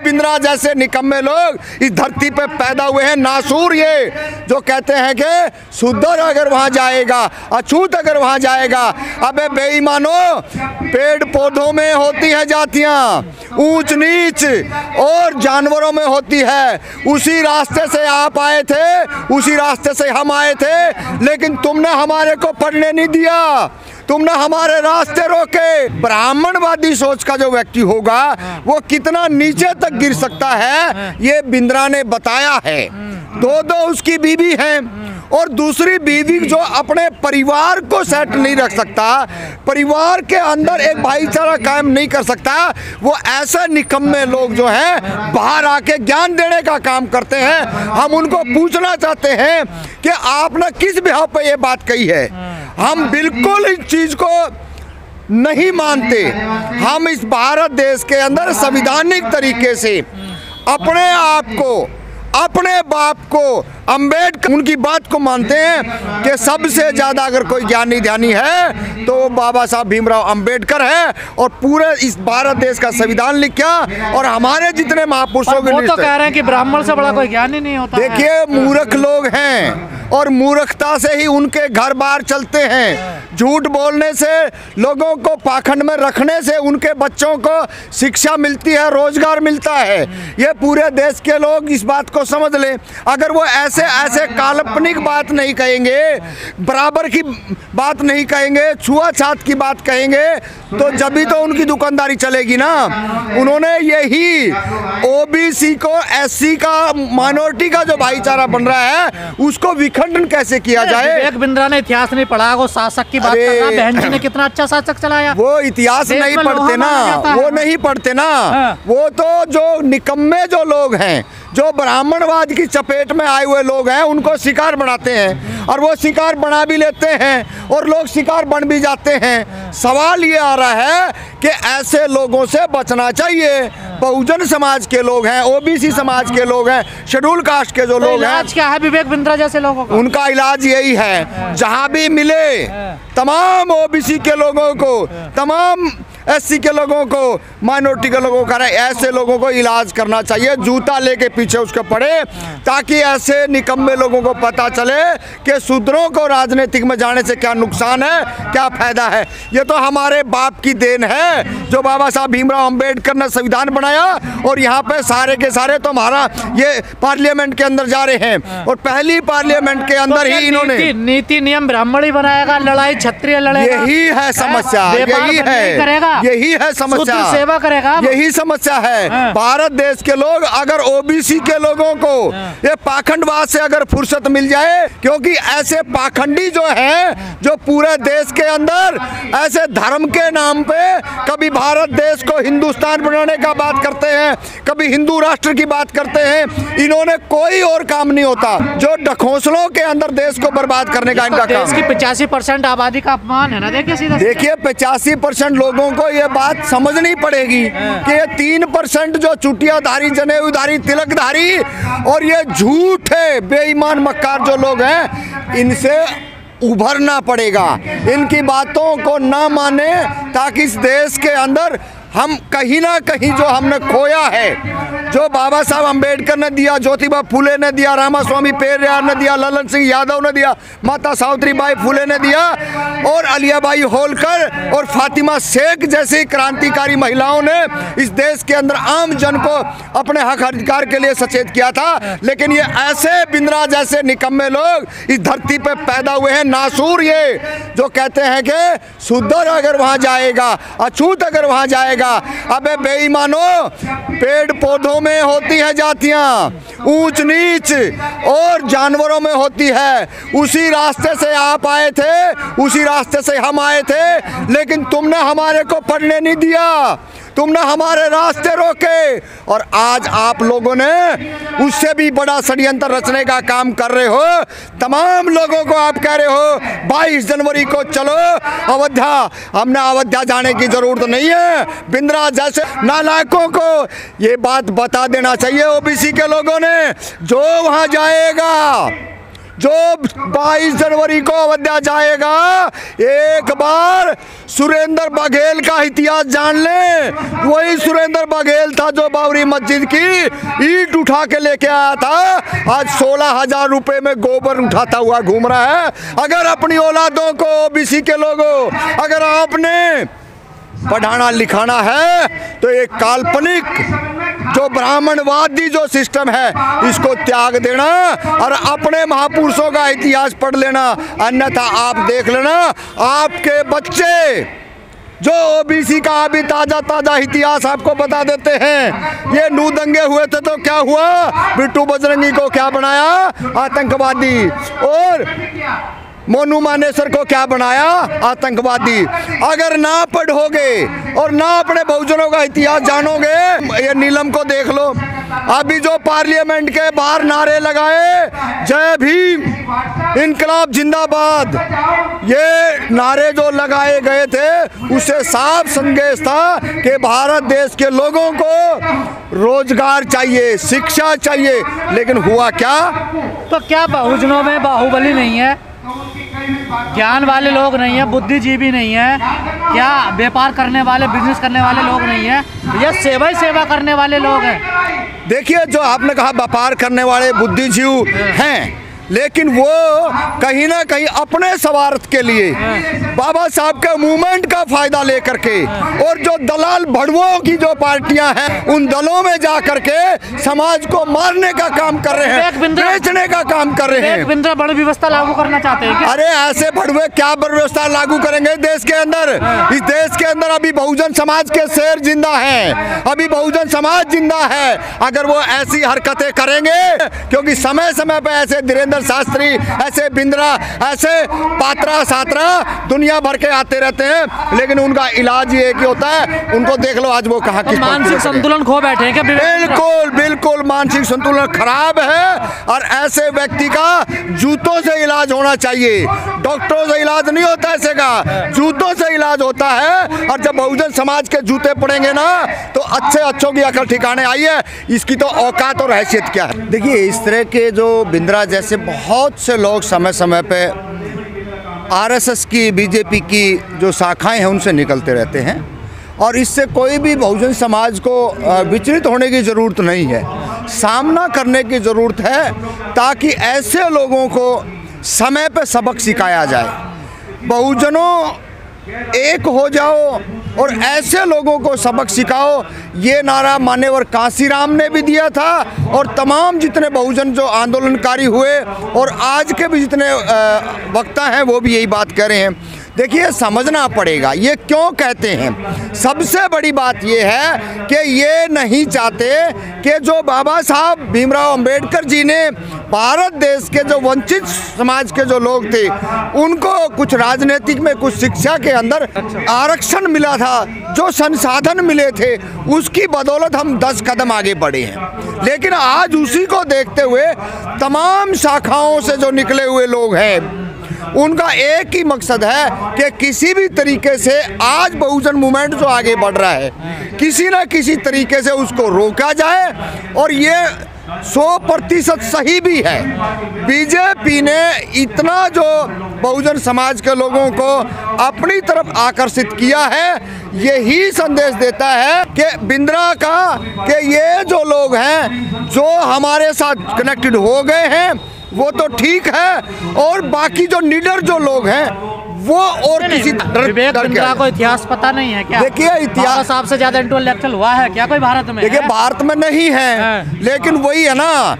बिंद्रा जैसे निकम्मे लोग इस धरती पे पैदा हुए हैं। नासूर ये जो कहते हैं कि सुंदर अगर वहाँ जाएगा, अछूत अगर वहाँ जाएगा। अबे बेईमानों, पेड़ पौधों में होती है जातियाँ, ऊंच नीच और जानवरों में होती है। उसी रास्ते से आप आए थे, उसी रास्ते से हम आए थे, लेकिन तुमने हमारे को पढ़ने नहीं दिया, तुमने हमारे रास्ते रोके। ब्राह्मणवादी सोच का जो व्यक्ति होगा वो कितना नीचे तक गिर सकता है, ये बिंद्रा ने बताया है। दो उसकी बीवी हैं और दूसरी बीवी जो अपने परिवार को सेट नहीं रख सकता, परिवार के अंदर एक भाईचारा कायम नहीं कर सकता, वो ऐसे निकम्मे लोग जो हैं बाहर आके ज्ञान देने का काम करते हैं। हम उनको पूछना चाहते हैं कि आपने किस बिहाव पे ये बात कही है। हम बिल्कुल इस चीज को नहीं मानते। हम इस भारत देश के अंदर संवैधानिक तरीके से अपने आप को, अपने बाप को, अंबेडकर उनकी बात को मानते हैं कि सबसे ज़्यादा अगर कोई ज्ञानी ध्यानी है तो बाबा साहब भीमराव अंबेडकर है, और पूरे इस भारत देश का संविधान लिखा और हमारे जितने महापुरुषों के तो कह रहे हैं कि ब्राह्मण से बड़ा कोई ज्ञानी नहीं होता। देखिए, मूर्ख लोग हैं और मूर्खता से ही उनके घर बार चलते हैं। झूठ बोलने से, लोगों को पाखंड में रखने से उनके बच्चों को शिक्षा मिलती है, रोजगार मिलता है। ये पूरे देश के लोग इस बात को समझ लें। अगर वो ऐसे काल्पनिक बात नहीं कहेंगे, बराबर की बात नहीं कहेंगे, छुआछूत की बात कहेंगे, तो जब भी तो उनकी दुकानदारी चलेगी ना। उन्होंने यही ओबीसी को, एससी का, माइनॉरिटी का जो भाईचारा बन रहा है उसको विखंडन कैसे किया जाए। विवेक बिंद्रा ने इतिहास नहीं पढ़ा, वो शासक की बात कर रहा है। बहन जी ने कितना अच्छा शासक चलाया। वो इतिहास नहीं पढ़ते ना, वो नहीं पढ़ते ना। वो तो जो निकम्मे जो लोग हैं, जो ब्राह्मणवाद की चपेट में आए हुए लोग हैं, उनको शिकार बनाते हैं और वो शिकार बना भी लेते हैं और लोग शिकार बन भी जाते हैं। सवाल ये आ रहा है कि ऐसे लोगों से बचना चाहिए। बहुजन समाज के लोग हैं, ओबीसी समाज के लोग हैं, शेड्यूल कास्ट के जो लोग हैं। इलाज क्या है विवेक बिंद्रा जैसे लोगों का? उनका इलाज यही है, जहां भी मिले तमाम ओबीसी के लोगों को, तमाम एससी के लोगों को, माइनॉरिटी के लोगों का, ऐसे लोगों को इलाज करना चाहिए। जूता लेके पीछे उसके पड़े, ताकि ऐसे निकम्मे लोगों को पता चले कि शूद्रों को राजनीतिक में जाने से क्या नुकसान है, क्या फायदा है। ये तो हमारे बाप की देन है जो बाबा साहब भीमराव अंबेडकर ने संविधान बनाया, और यहाँ पे सारे के सारे तो हमारा ये पार्लियामेंट के अंदर जा रहे हैं, और पहली पार्लियामेंट के अंदर ही इन्होंने नीति नियम ब्राह्मण ही बनाएगा, लड़ाई क्षत्रिय लड़ेगा। यही है समस्या, यही है समस्या, सेवा करेगा, यही समस्या है। भारत देश के लोग अगर ओबीसी के लोगों को ये पाखंडवाद से अगर फुर्सत मिल जाए, क्योंकि ऐसे पाखंडी जो हैं, जो पूरे देश के अंदर ऐसे धर्म के नाम पे कभी भारत देश को हिंदुस्तान बनाने का बात करते हैं, कभी हिंदू राष्ट्र की बात करते हैं, इन्होंने कोई और काम नहीं होता, जो ढकोसलों के अंदर देश को बर्बाद करने का इनका काम। देश की 85% आबादी का अपमान है ना। देखिए 85% लोगों को ये बात समझनी पड़ेगी कि ये 3% जो चुटियाधारी, जनेऊधारी, तिलकधारी और ये झूठ है, बेईमान मक्कार जो लोग हैं, इनसे उभरना पड़ेगा। इनकी बातों को ना माने, ताकि इस देश के अंदर हम कहीं ना कहीं जो हमने खोया है, जो बाबा साहब अंबेडकर ने दिया, ज्योतिबा फुले ने दिया, रामास्वामी पेरियार ने दिया, ललन सिंह यादव ने दिया, माता सावित्रीबाई फुले ने दिया, और अलियाबाई होलकर और फातिमा शेख जैसी क्रांतिकारी महिलाओं ने इस देश के अंदर आम जन को अपने हक अधिकार के लिए सचेत किया था। लेकिन ये ऐसे बिंद्रा जैसे निकम्मे लोग इस धरती पे पैदा हुए हैं। नासूर ये जो कहते हैं कि सुंदर अगर वहाँ जाएगा, अछूत अगर वहाँ जाएगा। अबे बेईमानों, पेड़ पौधों में होती है जातियां, ऊंच नीच और जानवरों में होती है। उसी रास्ते से आप आए थे, उसी रास्ते से हम आए थे, लेकिन तुमने हमारे को पढ़ने नहीं दिया, तुमने हमारे रास्ते रोके, और आज आप लोगों ने उससे भी बड़ा षड्यंत्र रचने का काम कर रहे हो। तमाम लोगों को आप कह रहे हो 22 जनवरी को चलो अयोध्या। हमने अयोध्या जाने की जरूरत नहीं है। बिंद्रा जैसे नालायकों को ये बात बता देना चाहिए ओबीसी के लोगों ने, जो वहां जाएगा जो 22 जनवरी को अयोध्या जाएगा, एक बार सुरेंद्र बघेल का इतिहास जान ले। वही सुरेंद्र बघेल था जो बाबरी मस्जिद की ईंट उठा के लेके आया था। आज 16,000 रुपए में गोबर उठाता हुआ घूम रहा है। अगर अपनी औलादों को, ओबीसी के लोगों, अगर आपने पढ़ाना लिखाना है तो एक काल्पनिक जो ब्राह्मणवादी जो सिस्टम है इसको त्याग देना और अपने महापुरुषों का इतिहास पढ़ लेना। अन्यथा आप देख लेना, आपके बच्चे जो ओबीसी का अभी ताजा इतिहास आपको बता देते हैं। ये नू दंगे हुए थे तो क्या हुआ, बिट्टू बजरंगी को क्या बनाया, आतंकवादी, और मोनू मानेसर को क्या बनाया, आतंकवादी। अगर ना पढ़ोगे और ना अपने बहुजनों का इतिहास जानोगे, ये नीलम को देख लो, अभी जो पार्लियामेंट के बाहर नारे लगाए, जय भीम, इनकलाब जिंदाबाद, ये नारे जो लगाए गए थे उससे साफ संदेश था कि भारत देश के लोगों को रोजगार चाहिए, शिक्षा चाहिए। लेकिन हुआ क्या? तो क्या बहुजनों में बाहुबली नहीं है, ज्ञान वाले लोग नहीं है, बुद्धिजीवी नहीं है, क्या व्यापार करने वाले, बिजनेस करने वाले लोग नहीं है, या सेवा ही सेवा करने वाले लोग हैं? देखिए, जो आपने कहा व्यापार करने वाले बुद्धिजीवी हैं, लेकिन वो कहीं ना कहीं अपने स्वार्थ के लिए बाबा साहब के मूवमेंट का फायदा लेकर के, और जो दलाल भड़वों की जो पार्टियां हैं उन दलों में जा करके समाज को मारने का काम कर रहे हैं, बेचने का काम कर रहे हैं। बड़ी व्यवस्था लागू करना चाहते हैं क्या? अरे ऐसे भड़वे क्या व्यवस्था लागू करेंगे देश के अंदर? इस देश के अंदर अभी बहुजन समाज के शेर जिंदा हैं, अभी बहुजन समाज जिंदा है। अगर वो ऐसी हरकतें करेंगे, क्योंकि समय समय पे ऐसे धीरेन्द्र शास्त्री, ऐसे बिंद्रा, ऐसे पात्रा सात्रा दुनिया भर के आते रहते हैं, लेकिन उनका इलाज ये कि होता है, उनको देख लो आज वो कहाँ किस मानसिक संतुलन खो बैठे हैं क्या? बिल्कुल मानसिक संतुलन खराब है, और ऐसे व्यक्ति का जूतों से इलाज होना चाहिए, डॉक्टरों से इलाज नहीं होता ऐसे का, जूतों से इलाज होता है। और जब बहुजन समाज के जूते पड़ेंगे ना तो अच्छों की अकल ठिकाने आई है, इसकी तो औकात और हैसियत क्या है। देखिए, इस तरह के जो बिंद्रा जैसे बहुत से लोग समय समय पे आरएसएस की, बीजेपी की जो शाखाएं हैं उनसे निकलते रहते हैं, और इससे कोई भी बहुजन समाज को विचलित होने की ज़रूरत नहीं है, सामना करने की ज़रूरत है, ताकि ऐसे लोगों को समय पे सबक सिखाया जाए। बहुजनों एक हो जाओ और ऐसे लोगों को सबक सिखाओ। ये नारा मान्यवर कांसीराम ने भी दिया था, और तमाम जितने बहुजन जो आंदोलनकारी हुए और आज के भी जितने वक्ता हैं वो भी यही बात कह रहे हैं। देखिए, समझना पड़ेगा ये क्यों कहते हैं। सबसे बड़ी बात ये है कि ये नहीं चाहते कि जो बाबा साहब भीमराव अंबेडकर जी ने भारत देश के जो वंचित समाज के जो लोग थे उनको कुछ राजनीतिक में, कुछ शिक्षा के अंदर आरक्षण मिला था, जो संसाधन मिले थे उसकी बदौलत हम 10 कदम आगे बढ़े हैं। लेकिन आज उसी को देखते हुए तमाम शाखाओं से जो निकले हुए लोग हैं उनका एक ही मकसद है कि किसी भी तरीके से आज बहुजन मूवमेंट जो आगे बढ़ रहा है, किसी न किसी तरीके से उसको रोका जाए। और ये 100% सही भी है। बीजेपी ने इतना जो बहुजन समाज के लोगों को अपनी तरफ आकर्षित किया है, यही संदेश देता है कि बिंद्रा का कि ये जो लोग हैं जो हमारे साथ कनेक्टेड हो गए हैं वो तो ठीक है, और बाकी जो लीडर जो लोग हैं वो और किसी विवेक बिंद्रा को इतिहास पता नहीं है क्या? देखिए, इतिहास साहब से ज्यादा इंटेलेक्चुअल हुआ है क्या कोई भारत में? देखिए, भारत में नहीं है, लेकिन वही है ना,